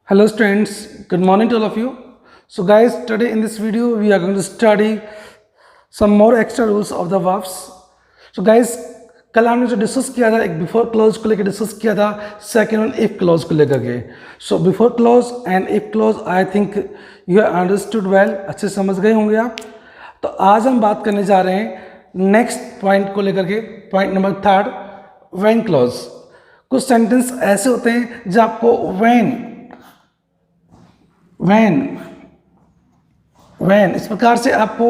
Hello students, good morning to all of you. So guys, today in this video we are going to study some more extra rules of the verbs. So guys, कल हमने जो discuss किया था एक before clause को लेकर discuss किया था सेकंड और इफ क्लॉज को लेकर के. So before clause and if clause I think you have understood well, अच्छे समझ गए होंगे आप. तो आज हम बात करने जा रहे हैं नेक्स्ट पॉइंट को लेकर के, पॉइंट नंबर 3, व्हेन क्लॉज. कुछ सेंटेंस ऐसे होते हैं जो आपको व्हेन इस प्रकार से आपको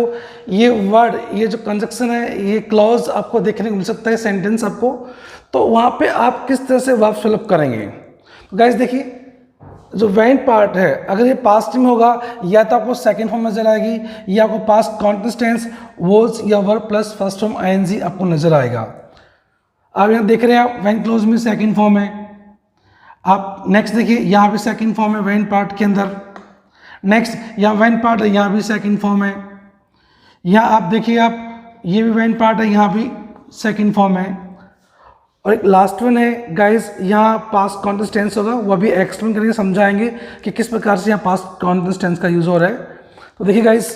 ये वर्ड, ये जो कंजक्शन है, ये क्लॉज आपको देखने को मिल सकता है सेंटेंस आपको. तो वहाँ पे आप किस तरह से वर्ब फिलअप करेंगे. तो गाइस देखिए, जो व्हेन पार्ट है अगर ये पास्ट में होगा या तो आपको सेकंड फॉर्म नजर आएगी या आपको पास्ट कॉन्टिन्यूअस टेंस वॉज या verb plus first form ING आपको नजर आएगा. आप यहाँ देख रहे हैं व्हेन क्लॉज में सेकंड फॉर्म है. आप नेक्स्ट देखिए, यहाँ पे सेकंड फॉर्म है व्हेन पार्ट के अंदर. नेक्स्ट यहाँ व्हेन पार्ट है, यहाँ भी सेकंड फॉर्म है. यहाँ आप देखिए, आप ये भी व्हेन पार्ट है, यहाँ भी सेकंड फॉर्म है. और एक लास्ट वन है गाइस, यहाँ पास्ट कॉन्टिन्यूअस टेंस होगा, वह भी एक्सप्लेन करके समझाएंगे कि किस प्रकार से यहाँ पास्ट कॉन्टिन्यूअस टेंस का यूज हो रहा है. तो देखिए गाइस,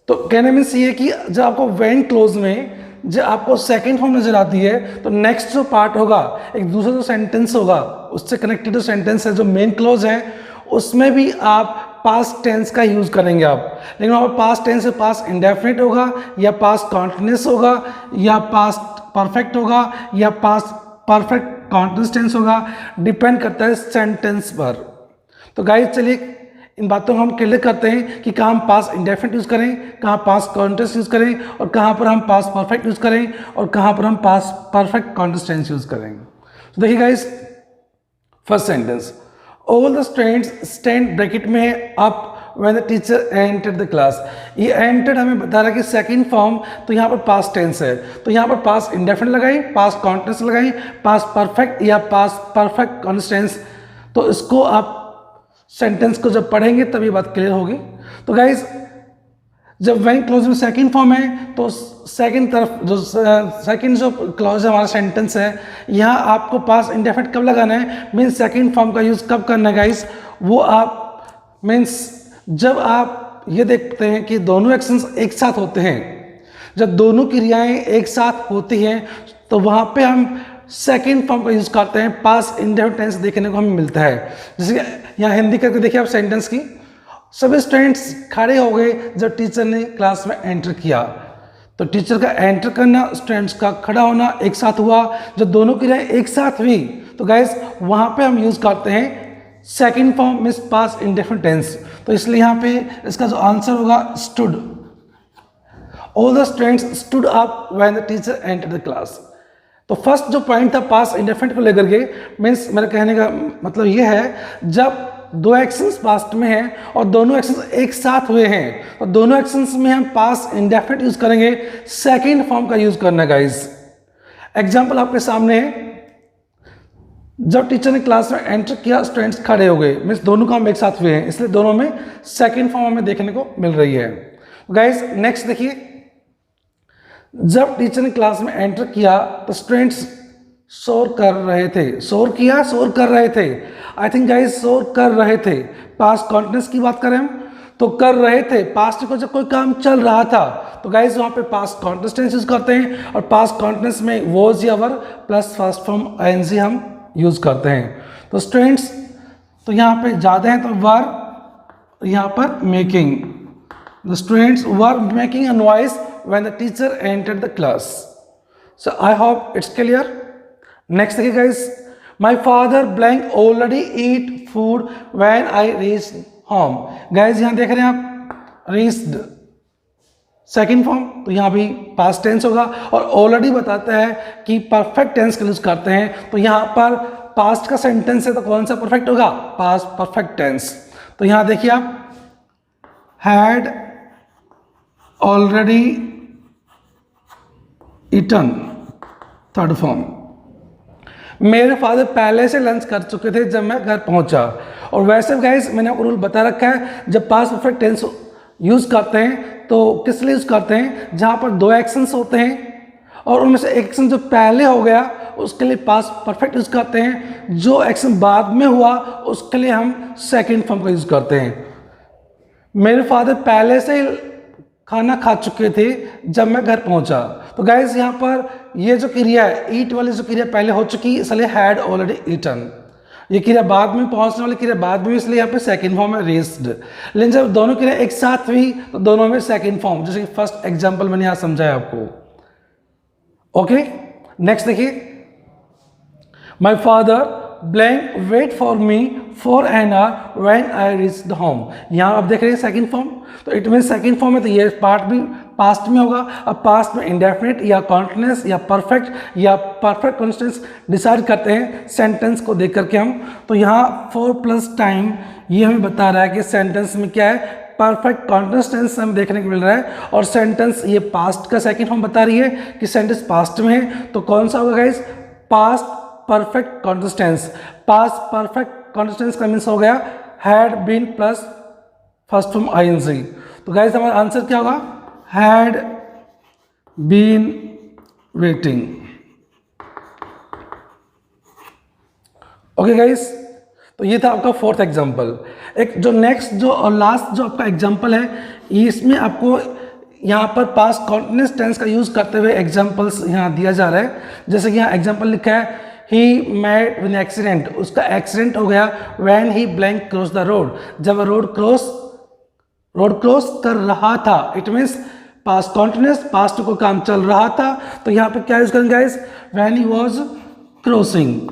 तो कहने में ये है कि जब आपको व्हेन क्लोज में जब आपको सेकंड फॉर्म नजर आती है तो नेक्स्ट जो पार्ट होगा, एक दूसरा जो सेंटेंस होगा उससे कनेक्टेड जो सेंटेंस है जो मेन क्लोज है, उसमें भी आप पास्ट टेंस का यूज करेंगे आप. लेकिन वहाँ पर पास्ट टेंस से पास्ट इंडेफिनिट होगा या पास्ट कॉन्टिन्यूअस होगा या पास्ट परफेक्ट होगा या पास्ट परफेक्ट कॉन्टिन्यूअस टेंस होगा, डिपेंड करता है सेंटेंस पर. तो गाइस चलिए इन बातों को हम क्लियर करते हैं कि कहाँ हम पास्ट इंडेफिनिट यूज़ करें, कहाँ पास्ट कॉन्टिन्यूअस यूज़ करें और कहाँ पर हम पास्ट परफेक्ट यूज़ करें और कहाँ पर हम past perfect continuous tense use करें. तो देखिए guys, first sentence, all the students stand bracket में है up when the teacher entered the class. ये एंटर्ड हमें बता रहा है कि सेकंड फॉर्म, तो यहाँ पर पास्ट टेंस है, तो यहाँ पर पास्ट इंडेफिनिट लगाई, पास्ट कॉन्टिन्यूअस लगाई, पास्ट परफेक्ट या पास्ट परफेक्ट कॉन्टिन्यूअस टेंस. तो इसको आप सेंटेंस को जब पढ़ेंगे तब ये बात क्लियर होगी. तो गाइज जब व्हेन क्लॉज में सेकंड फॉर्म है तो सेकंड तरफ जो सेकंड जो क्लॉज है हमारा सेंटेंस है, यहाँ आपको पास्ट इंडेफिनिट कब लगाना है, मीन्स सेकंड फॉर्म का यूज़ कब करना है गाइज, वो आप मीन्स जब आप ये देखते हैं कि दोनों एक्शंस एक साथ होते हैं, जब दोनों क्रियाएं एक साथ होती हैं तो वहाँ पे हम सेकंड फॉर्म का यूज़ करते हैं. पास्ट इंडेफिनिट टेंस देखने को हमें मिलता है. जैसे यहाँ हिंदी करके देखिए आप सेंटेंस की, सभी स्टूडेंट्स खड़े हो गए जब टीचर ने क्लास में एंटर किया. तो टीचर का एंटर करना, स्टूडेंट्स का खड़ा होना एक साथ हुआ. जब दोनों क्रियाएं एक साथ हुई तो गाइस वहाँ पे हम यूज़ करते हैं second form means past indefinite tense. तो इसलिए यहाँ पे इसका जो आंसर होगा stood. All the students stood up when the teacher entered the class. तो फर्स्ट जो पॉइंट था पास्ट इंडेफिनिट को लेकर के, मीन्स मेरे कहने का मतलब ये है जब दो एक्शंस पास्ट में हैं और दोनों एक्शंस एक साथ हुए हैं तो दोनों एक्शंस में हम पास्ट इंडेफिनिट यूज करेंगे, सेकंड फॉर्म का यूज करना गाइस. एग्जांपल आपके सामने है, जब टीचर ने क्लास में एंटर किया स्टूडेंट्स खड़े हो गए, मीन्स दोनों काम एक साथ हुए हैं, इसलिए दोनों में सेकेंड फॉर्म हमें देखने को मिल रही है. गाइस नेक्स्ट देखिए, जब टीचर ने क्लास में एंटर किया तो स्टूडेंट्स शोर कर रहे थे. शोर किया, शोर कर रहे थे. आई थिंक गाइस शोर कर रहे थे, पास्ट कॉन्टिन्यूअस की बात करें हम तो कर रहे थे. पास्ट को जब कोई काम चल रहा था तो गाइस वहाँ पे पास्ट कॉन्टिन्यूअस टेंस यूज करते हैं और पास्ट कॉन्टिन्यूअस में वॉज या verb plus first form ING हम यूज करते हैं. तो स्टूडेंट्स तो यहाँ पे ज़्यादा हैं तो वर, यहाँ पर making. The students were making a noise when the teacher entered the class. So I hope it's clear. Next देखिए guys, my father blank already eat food when I reached home. Guys यहाँ देख रहे हैं आप reached second form, तो यहाँ भी past tense होगा और ऑलरेडी बताता है कि परफेक्ट टेंस का यूज करते हैं. तो यहाँ पर पास्ट का सेंटेंस है तो कौन सा परफेक्ट होगा, पास्ट परफेक्ट टेंस. तो यहाँ देखिए आप had already eaten, third form. मेरे फादर पहले से लंच कर चुके थे जब मैं घर पहुंचा. और वैसे गाइस मैंने आपको रूल बता रखा है, जब पास्ट परफेक्ट टेंस यूज करते हैं तो किस लिए यूज करते हैं, जहां पर दो एक्शंस होते हैं और उनमें से एक एक्शन जो पहले हो गया उसके लिए पास्ट परफेक्ट यूज़ करते हैं। जो एक्शन बाद में हुआ उसके लिए हम सेकंड फॉर्म का यूज़ करते हैं। मेरे फादर पहले से ही खाना खा चुके थे जब मैं घर पहुंचा। तो गाइस यहाँ पर ये जो क्रिया है, ईट वाली जो क्रिया पहले हो चुकी, इसलिए हैड ऑलरेडी ईटन। ये क्रिया बाद में पहुंचने वाली क्रिया बाद में, इसलिए यहाँ पे सेकंड फॉर्म है रेस्ड। लेकिन जब दोनों क्रिया एक साथ हुई तो दोनों में सेकंड फॉर्म, जैसे कि फर्स्ट एग्जांपल मैंने यहाँ समझाया आपको। ओके, नेक्स्ट देखिए, my father blank wait for me for an hour when I reached home. यहाँ आप देख रहे हैं सेकंड फॉर्म, तो इट मीन सेकंड फॉर्म है तो ये पार्ट भी पास्ट में होगा। अब पास्ट में इंडेफिनिट या कॉन्टिन्यूअस या परफेक्ट या परफेक्ट कॉन्स्टेंस डिसाइड करते हैं सेंटेंस को देख करके हम। तो यहाँ 4+ टाइम ये हमें बता रहा है कि सेंटेंस में क्या है, परफेक्ट कॉन्टिन्यूअस टेंस हमें देखने को मिल रहा है। और सेंटेंस ये पास्ट का सेकंड फॉर्म बता रही है कि सेंटेंस पास्ट में है, तो कौन सा होगा guys, past perfect continuous tense. Past perfect continuous tense का मीन्स हो गया had been plus first form ING. तो गाइस हमारा आंसर क्या होगा, had been waiting. Okay guys, तो ये था आपका फोर्थ एग्जांपल। एक जो नेक्स्ट जो और लास्ट जो आपका एग्जांपल है, इसमें आपको यहाँ पर पास्ट कॉन्टिन्यूअस टेंस का यूज करते हुए एग्जांपल्स यहाँ दिया जा रहा है। जैसे कि यहाँ एग्जांपल लिखा है, ही मेट विन एक्सीडेंट, उसका एक्सीडेंट हो गया when he blank cross the road, जब रोड क्रॉस कर रहा था। It means past continuous, past को काम चल रहा था, तो यहाँ पे क्या यूज करेंगे guys, when he was crossing.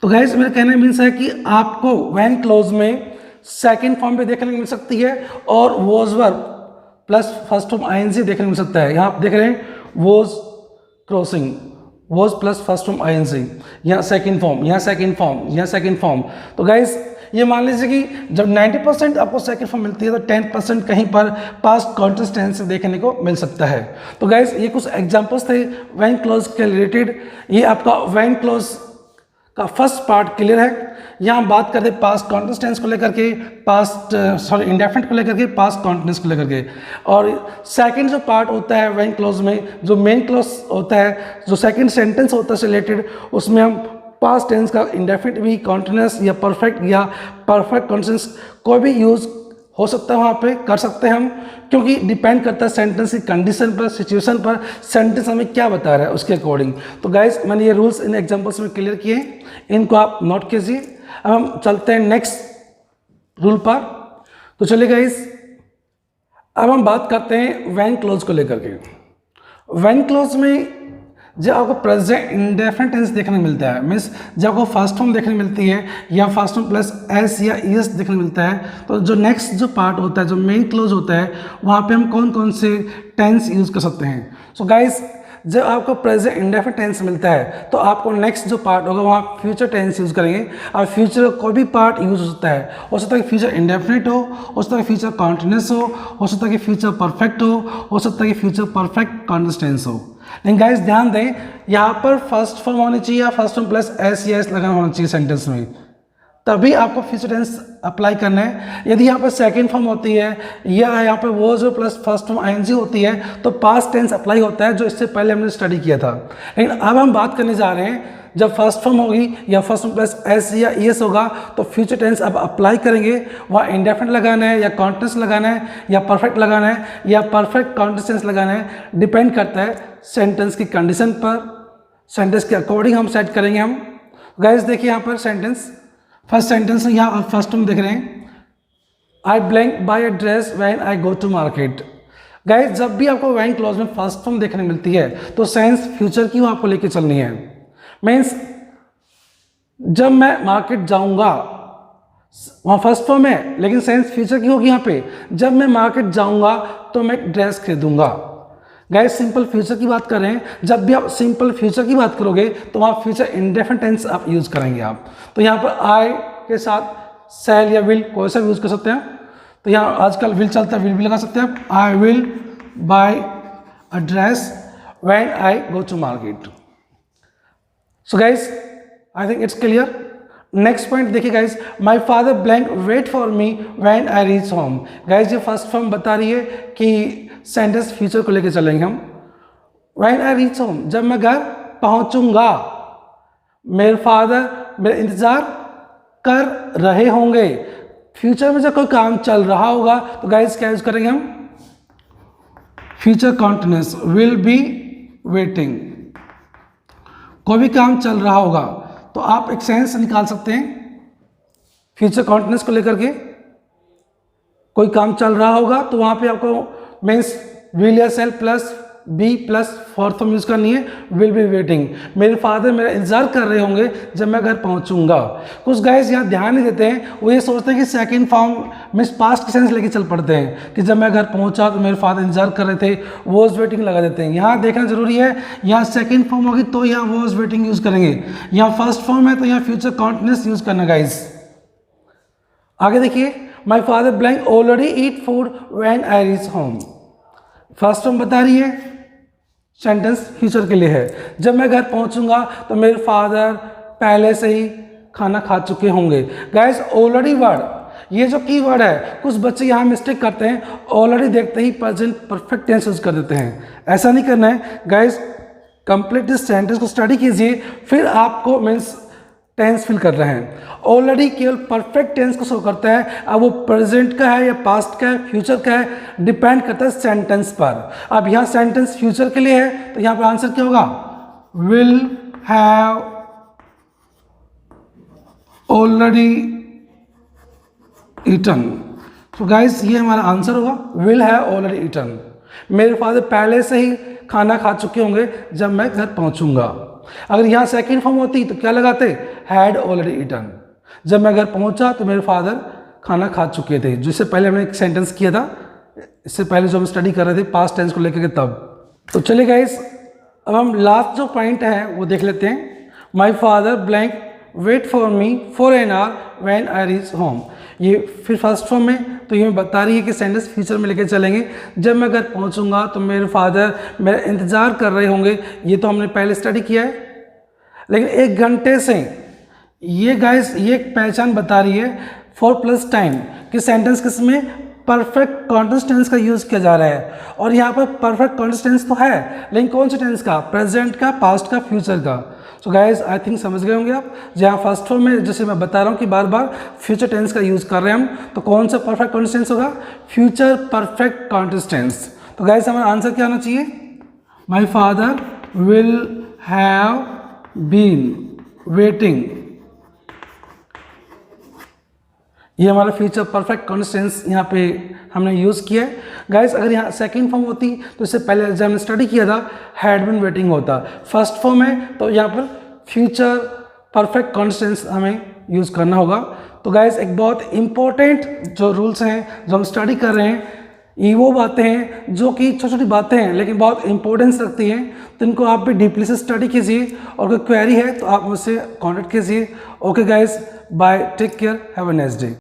तो गाइस मेरा कहना मीन्स है कि आपको व्हेन क्लोज में सेकंड फॉर्म पे देखने को मिल सकती है और was verb plus first form ING देखने को मिल सकता है। यहाँ आप देख रहे हैं was crossing, was plus first form ING, यहाँ सेकंड फॉर्म, यहाँ सेकंड फॉर्म, यहाँ सेकंड फॉर्म। तो गाइस ये मान लीजिए कि जब 90% आपको सेकंड फॉर्म मिलती है तो 10% कहीं पर पास्ट कॉन्टिन्यूअस टेंस से देखने को मिल सकता है। तो गाइस ये कुछ एग्जांपल्स थे व्हेन क्लोज के रिलेटेड। ये आपका व्हेन क्लोज का फर्स्ट पार्ट क्लियर है। यहाँ बात करते हैं पास्ट कॉन्टिन्यूअस टेंस को लेकर के, इंडेफिनिट को लेकर के, पास्ट कॉन्टिन्यूअस को लेकर के। और सेकंड जो पार्ट होता है व्हेन क्लोज में, जो मेन क्लोज होता है, जो सेकंड सेंटेंस होता है रिलेटेड, उसमें हम पास्ट टेंस का इंडेफिनिट भी, कॉन्टिन्यूअस या परफेक्ट कॉन्टिन्यूअस कोई भी यूज हो सकता है, वहाँ पे कर सकते हैं हम, क्योंकि डिपेंड करता है सेंटेंस की कंडीशन पर, सिचुएशन पर, सेंटेंस हमें क्या बता रहा है उसके अकॉर्डिंग। तो गाइस मैंने ये रूल्स इन एग्जांपल्स में क्लियर किए, इनको आप नोट कीजिए। अब हम चलते हैं नेक्स्ट रूल पर। तो चलिए गाइस, अब हम बात करते हैं व्हेन क्लोज को लेकर के। व्हेन क्लोज में जब आपको प्रेजेंट इंडेफिनिट टेंस देखने को मिलता है, मीन्स जब आपको फर्स्ट फॉर्म देखने मिलती है या फर्स्ट फॉर्म प्लस एस या ईएस देखने मिलता है, तो जो नेक्स्ट जो पार्ट होता है, जो मेन क्लोज होता है, वहाँ पे हम कौन कौन से टेंस यूज कर सकते हैं। सो गाइस जब आपको प्रेजेंट इंडेफिनिट टेंस मिलता है तो आपको नेक्स्ट जो पार्ट होगा वहाँ फ्यूचर टेंस यूज करेंगे। और फ्यूचर का कोई भी पार्ट यूज हो सकता है कि फ्यूचर इंडेफिनिट हो सकता है कि फ्यूचर कॉन्टिन्यूअस हो सकता है कि फ्यूचर परफेक्ट हो सकता है कि फ्यूचर परफेक्ट कॉन्टिन्यूअस टेंस हो। लेकिन गाइस ध्यान दें, यहाँ पर फर्स्ट फॉर्म होनी चाहिए या फर्स्ट फॉर्म प्लस एस या एस लगाना होना चाहिए सेंटेंस में, तभी आपको फ्यूचर टेंस अप्लाई करना है। यदि यहाँ पर सेकंड फॉर्म होती है या यहाँ पर was plus first form ING होती है तो पास्ट टेंस अप्लाई होता है, जो इससे पहले हमने स्टडी किया था। लेकिन अब हम बात करने जा रहे हैं, जब फर्स्ट फॉर्म होगी या फर्स्ट फॉर्म प्लस एस या ईएस होगा तो फ्यूचर टेंस अब अप्लाई करेंगे। वहाँ इंडेफिनिट लगाना है या कॉन्टिन्यूअस लगाना है या परफेक्ट लगाना है या परफेक्ट कॉन्टिन्यूअस टेंस लगाना है, डिपेंड करता है सेंटेंस की कंडीशन पर, सेंटेंस के अकॉर्डिंग हम सेट करेंगे हम। गाइस देखिए यहाँ पर सेंटेंस, फर्स्ट सेंटेंस में यहाँ फर्स्ट हम देख रहे हैं, I blank buy a dress when I go to market. Guys जब भी आपको व्हेन क्लॉज में फर्स्ट फॉर्म देखने मिलती है तो सेंस फ्यूचर की आपको लेके चलनी है। मीन्स जब मैं मार्केट जाऊंगा, वहाँ फर्स्ट फॉर्म है लेकिन सेंस फ्यूचर की होगी यहाँ पे, जब मैं मार्केट जाऊंगा तो मैं ड्रेस खरीदूंगा। गाइस सिंपल फ्यूचर की बात कर रहे हैं, जब भी आप सिंपल फ्यूचर की बात करोगे तो वहाँ फ्यूचर इंडेफिनिट टेंस आप यूज करेंगे आप। तो यहाँ पर आई के साथ शैल या विल कोई सा यूज कर सकते हैं। तो यहाँ आजकल विल चलता है, विल भी लगा सकते हैं आप। I will buy a dress when I go to market. So guys I think it's clear. Next point देखिए guys, my father blank wait for me when I reach home. Guys ये first form बता रही है कि sentence future को लेकर चलेंगे हम। व्हेन आई रीच होम, जब मैं घर पहुंचूंगा। मेरे फादर मेरा इंतजार कर रहे होंगे। फ्यूचर में जब कोई काम चल रहा होगा तो गाइस क्या यूज करेंगे हम? Future continuous, will be waiting. कोई भी काम चल रहा होगा तो आप एक सेंस निकाल सकते हैं फ्यूचर कॉन्टिन्यूस को लेकर के। कोई काम चल रहा होगा तो वहां पे आपको मीन्स विल या shall plus be plus fourth form use करनी है, विल बी वेटिंग। मेरे फादर मेरा इंतजार कर रहे होंगे जब मैं घर पहुंचूंगा। कुछ गाइस यहाँ ध्यान नहीं देते हैं, वो ये सोचते हैं कि सेकंड फॉर्म मीन्स पास्ट की सेंस लेके चल पड़ते हैं कि जब मैं घर पहुंचा तो मेरे फादर इंतजार कर रहे थे, वॉज वेटिंग लगा देते हैं। यहाँ देखना जरूरी है, यहाँ सेकेंड फॉर्म होगी तो यहाँ वॉज वेटिंग यूज करेंगे, यहाँ फर्स्ट फॉर्म है तो यहाँ फ्यूचर कॉन्टिन्यूस यूज करना गाइस। आगे देखिए, my father blank already eat food when I reach home. First form बता रही है, सेंटेंस फ्यूचर के लिए है। जब मैं घर पहुंचूंगा तो मेरे फादर पहले से ही खाना खा चुके होंगे। गाइस ऑलरेडी वर्ड, ये जो की वर्ड है, कुछ बच्चे यहाँ मिस्टेक करते हैं, ऑलरेडी देखते ही प्रेजेंट परफेक्ट टेंस यूज कर देते हैं। ऐसा नहीं करना है गाइस, कंप्लीट इस सेंटेंस को स्टडी कीजिए, फिर आपको मीन्स टेंस फिल कर रहे हैं। ऑलरेडी केवल परफेक्ट टेंस को शो करता है, अब वो प्रेजेंट का है या पास्ट का है, फ्यूचर का है, डिपेंड करता है सेंटेंस पर। अब यहाँ सेंटेंस फ्यूचर के लिए है तो यहाँ पर आंसर क्या होगा? Will have already eaten. तो गाइस ये हमारा आंसर होगा, विल हैव ऑलरेडी ईटन। मेरे फादर पहले से ही खाना खा चुके होंगे जब मैं घर पहुंचूंगा। अगर यहाँ सेकंड फॉर्म होती तो क्या लगाते? Had already eaten. जब मैं घर पहुंचा तो मेरे फादर खाना खा चुके थे। जिससे पहले हमने एक सेंटेंस किया था, इससे पहले जो हम स्टडी कर रहे थे पास्ट टेंस को लेकर के तब। तो चलिए गाइस, अब हम लास्ट जो पॉइंट है वो देख लेते हैं। My father blank wait for me for an hour when I reach home. ये फिर फर्स्ट फॉर्म में तो ये बता रही है कि सेंटेंस फ्यूचर में लेके चलेंगे। जब मैं घर पहुंचूंगा तो मेरे फादर मेरा इंतजार कर रहे होंगे, ये तो हमने पहले स्टडी किया है। लेकिन 1 घंटे से ये गाइस ये एक पहचान बता रही है फॉर प्लस टाइम कि सेंटेंस किस में परफेक्ट कॉन्टिन्यूस टेंस का यूज किया जा रहा है। और यहाँ पर परफेक्ट कॉन्टिन्यूस टेंस तो है, लेकिन कौन से टेंस का? प्रेजेंट का, पास्ट का, फ्यूचर का। सो गाइस आई थिंक समझ गए होंगे आप। जहाँ फर्स्ट फॉर्म में जैसे मैं बता रहा हूँ कि बार बार फ्यूचर टेंस का यूज कर रहे हैं हम, तो कौन सा परफेक्ट कॉन्टिन्यूस टेंस होगा? Future perfect continuous tense. तो गाइस हमारा आंसर क्या आना चाहिए? My father will have been waiting. ये हमारा फ्यूचर परफेक्ट कॉन्टिन्यूस टेंस यहाँ पे हमने यूज़ किया है। गाइस अगर यहाँ सेकंड फॉर्म होती तो इससे पहले जब हमने स्टडी किया था हैड बीन वेटिंग होता। फर्स्ट फॉर्म है तो यहाँ पर फ्यूचर परफेक्ट कॉन्टिन्यूस टेंस हमें यूज़ करना होगा। तो गाइस एक बहुत इंपॉर्टेंट जो रूल्स हैं जो हम स्टडी कर रहे हैं, ये वो बातें हैं जो कि छोटी छोटी बातें हैं लेकिन बहुत इंपॉर्टेंस रखती हैं। तो इनको आप भी डीपली से स्टडी कीजिए और कोई क्वेरी है तो आप मुझसे कॉन्टेक्ट कीजिए। Okay guys, bye, take care, have a nice day.